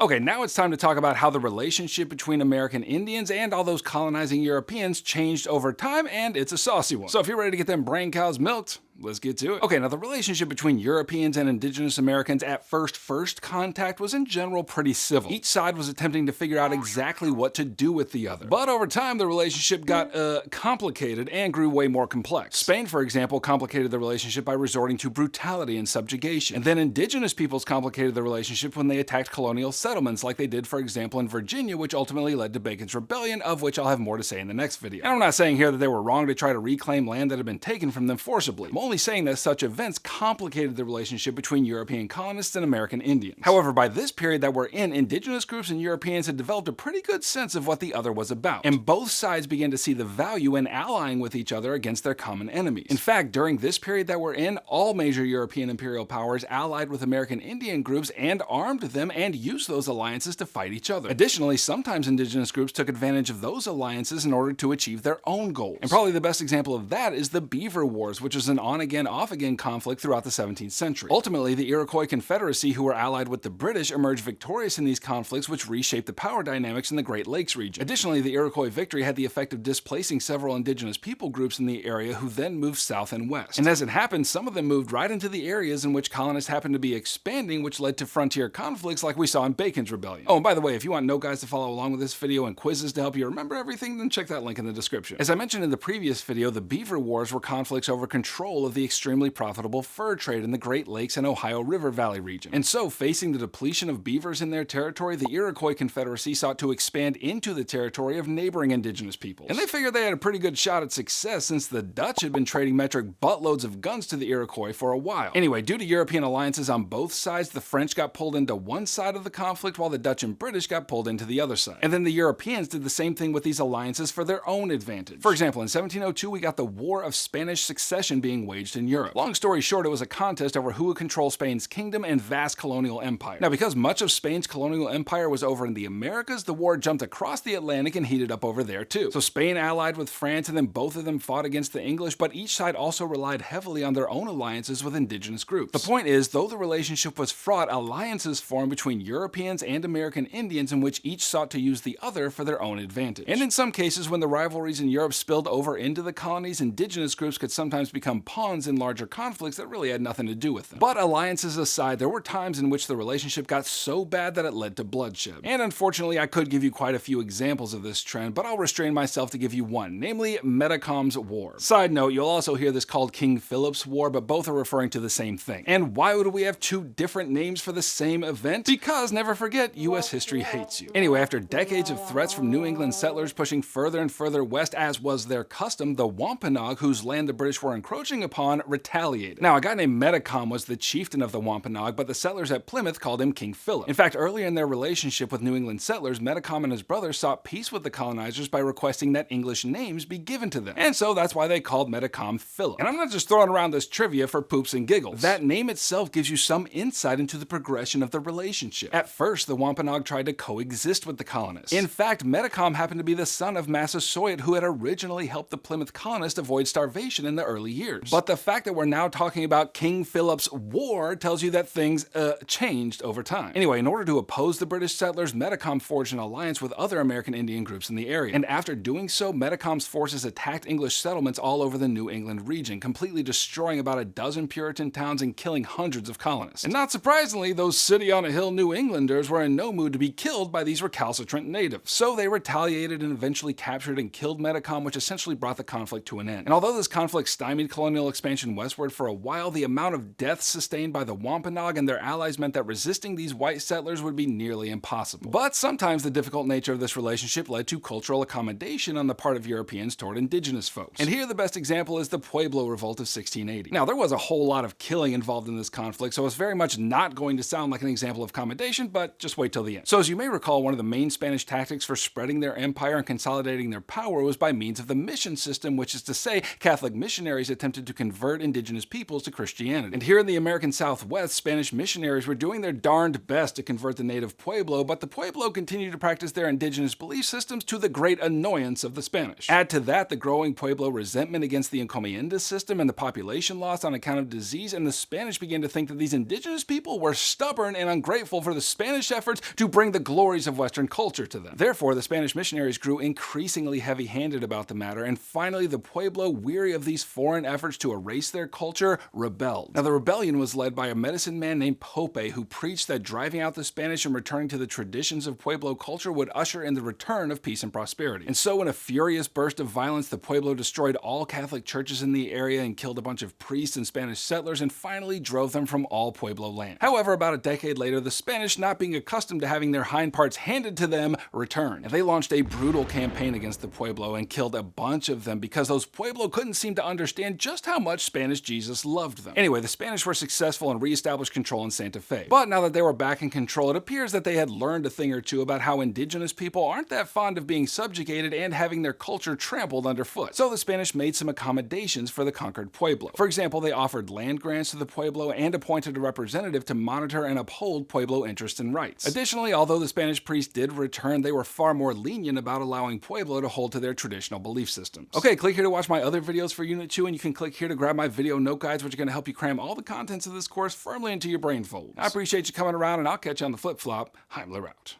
Okay, now it's time to talk about how the relationship between American Indians and all those colonizing Europeans changed over time, and it's a saucy one. So if you're ready to get them brain cows milked, let's get to it. Okay, now the relationship between Europeans and indigenous Americans at first contact was in general pretty civil. Each side was attempting to figure out exactly what to do with the other. But over time, the relationship got complicated and grew way more complex. Spain, for example, complicated the relationship by resorting to brutality and subjugation. And then indigenous peoples complicated the relationship when they attacked colonial settlements, like they did, for example, in Virginia, which ultimately led to Bacon's Rebellion, of which I'll have more to say in the next video. And I'm not saying here that they were wrong to try to reclaim land that had been taken from them forcibly. I'm only saying that such events complicated the relationship between European colonists and American Indians. However, by this period that we're in, indigenous groups and Europeans had developed a pretty good sense of what the other was about, and both sides began to see the value in allying with each other against their common enemies. In fact, during this period that we're in, all major European imperial powers allied with American Indian groups and armed them and used those alliances to fight each other. Additionally, sometimes indigenous groups took advantage of those alliances in order to achieve their own goals. And probably the best example of that is the Beaver Wars, which is an on-again, off-again conflict throughout the 17th century. Ultimately, the Iroquois Confederacy, who were allied with the British, emerged victorious in these conflicts, which reshaped the power dynamics in the Great Lakes region. Additionally, the Iroquois victory had the effect of displacing several indigenous people groups in the area who then moved south and west. And as it happened, some of them moved right into the areas in which colonists happened to be expanding, which led to frontier conflicts like we saw in Bacon's Rebellion. Oh, and by the way, if you want Noteguides to follow along with this video and quizzes to help you remember everything, then check that link in the description. As I mentioned in the previous video, the Beaver Wars were conflicts over control of the extremely profitable fur trade in the Great Lakes and Ohio River Valley region. And so, facing the depletion of beavers in their territory, the Iroquois Confederacy sought to expand into the territory of neighboring indigenous peoples. And they figured they had a pretty good shot at success since the Dutch had been trading metric buttloads of guns to the Iroquois for a while. Anyway, due to European alliances on both sides, the French got pulled into one side of the conflict while the Dutch and British got pulled into the other side. And then the Europeans did the same thing with these alliances for their own advantage. For example, in 1702, we got the War of Spanish Succession being waged in Europe. Long story short, it was a contest over who would control Spain's kingdom and vast colonial empire. Now, because much of Spain's colonial empire was over in the Americas, the war jumped across the Atlantic and heated up over there too. So Spain allied with France, and then both of them fought against the English, but each side also relied heavily on their own alliances with indigenous groups. The point is, though the relationship was fraught, alliances formed between Europeans and American Indians in which each sought to use the other for their own advantage. And in some cases, when the rivalries in Europe spilled over into the colonies, indigenous groups could sometimes become pawns in larger conflicts that really had nothing to do with them. But alliances aside, there were times in which the relationship got so bad that it led to bloodshed. And unfortunately, I could give you quite a few examples of this trend, but I'll restrain myself to give you one, namely Metacom's War. Side note, you'll also hear this called King Philip's War, but both are referring to the same thing. And why would we have two different names for the same event? Because, never forget, US history hates you. Anyway, after decades of threats from New England settlers pushing further and further west, as was their custom, the Wampanoag, whose land the British were encroaching upon, retaliated. Now, a guy named Metacom was the chieftain of the Wampanoag, but the settlers at Plymouth called him King Philip. In fact, earlier in their relationship with New England settlers, Metacom and his brother sought peace with the colonizers by requesting that English names be given to them. And so that's why they called Metacom Philip. And I'm not just throwing around this trivia for poops and giggles. That name itself gives you some insight into the progression of the relationship. At first, the Wampanoag tried to coexist with the colonists. In fact, Metacom happened to be the son of Massasoit, who had originally helped the Plymouth colonists avoid starvation in the early years. But the fact that we're now talking about King Philip's War tells you that things changed over time. Anyway, in order to oppose the British settlers, Metacom forged an alliance with other American Indian groups in the area. And after doing so, Metacom's forces attacked English settlements all over the New England region, completely destroying about a dozen Puritan towns and killing hundreds of colonists. And not surprisingly, those city-on-a-hill New Englanders were in no mood to be killed by these recalcitrant natives. So they retaliated and eventually captured and killed Metacom, which essentially brought the conflict to an end. And although this conflict stymied colonial expansion westward for a while, the amount of deaths sustained by the Wampanoag and their allies meant that resisting these white settlers would be nearly impossible. But sometimes the difficult nature of this relationship led to cultural accommodation on the part of Europeans toward indigenous folks. And here the best example is the Pueblo Revolt of 1680. Now, there was a whole lot of killing involved in this conflict, so it's very much not going to sound like an example of accommodation, but just wait till the end. So as you may recall, one of the main Spanish tactics for spreading their empire and consolidating their power was by means of the mission system, which is to say, Catholic missionaries attempted to convert indigenous peoples to Christianity. And here in the American Southwest, Spanish missionaries were doing their darned best to convert the native Pueblo, but the Pueblo continued to practice their indigenous belief systems to the great annoyance of the Spanish. Add to that the growing Pueblo resentment against the encomienda system and the population loss on account of disease, and the Spanish began to think that these indigenous people were stubborn and ungrateful for the Spanish efforts to bring the glories of Western culture to them. Therefore, the Spanish missionaries grew increasingly heavy-handed about the matter, and finally the Pueblo, weary of these foreign efforts to erase their culture, rebelled. Now, the rebellion was led by a medicine man named Pope, who preached that driving out the Spanish and returning to the traditions of Pueblo culture would usher in the return of peace and prosperity. And so in a furious burst of violence, the Pueblo destroyed all Catholic churches in the area and killed a bunch of priests and Spanish settlers and finally drove them from all Pueblo land. However, about a decade later, the Spanish, not being accustomed to having their hind parts handed to them, returned. And they launched a brutal campaign against the Pueblo and killed a bunch of them because those Pueblo couldn't seem to understand just how much Spanish Jesus loved them. Anyway, the Spanish were successful and re-established control in Santa Fe. But now that they were back in control, it appears that they had learned a thing or two about how indigenous people aren't that fond of being subjugated and having their culture trampled underfoot. So the Spanish made some accommodations for the conquered Pueblo. For example, they offered land grants to the Pueblo and appointed a representative to monitor and uphold Pueblo interests and rights. Additionally, although the Spanish priests did return, they were far more lenient about allowing Pueblo to hold to their traditional belief systems. Okay, click here to watch my other videos for Unit 2, and you can click here to grab my video note guides, which are going to help you cram all the contents of this course firmly into your brain folds. I appreciate you coming around, and I'll catch you on the flip-flop. Heimler out.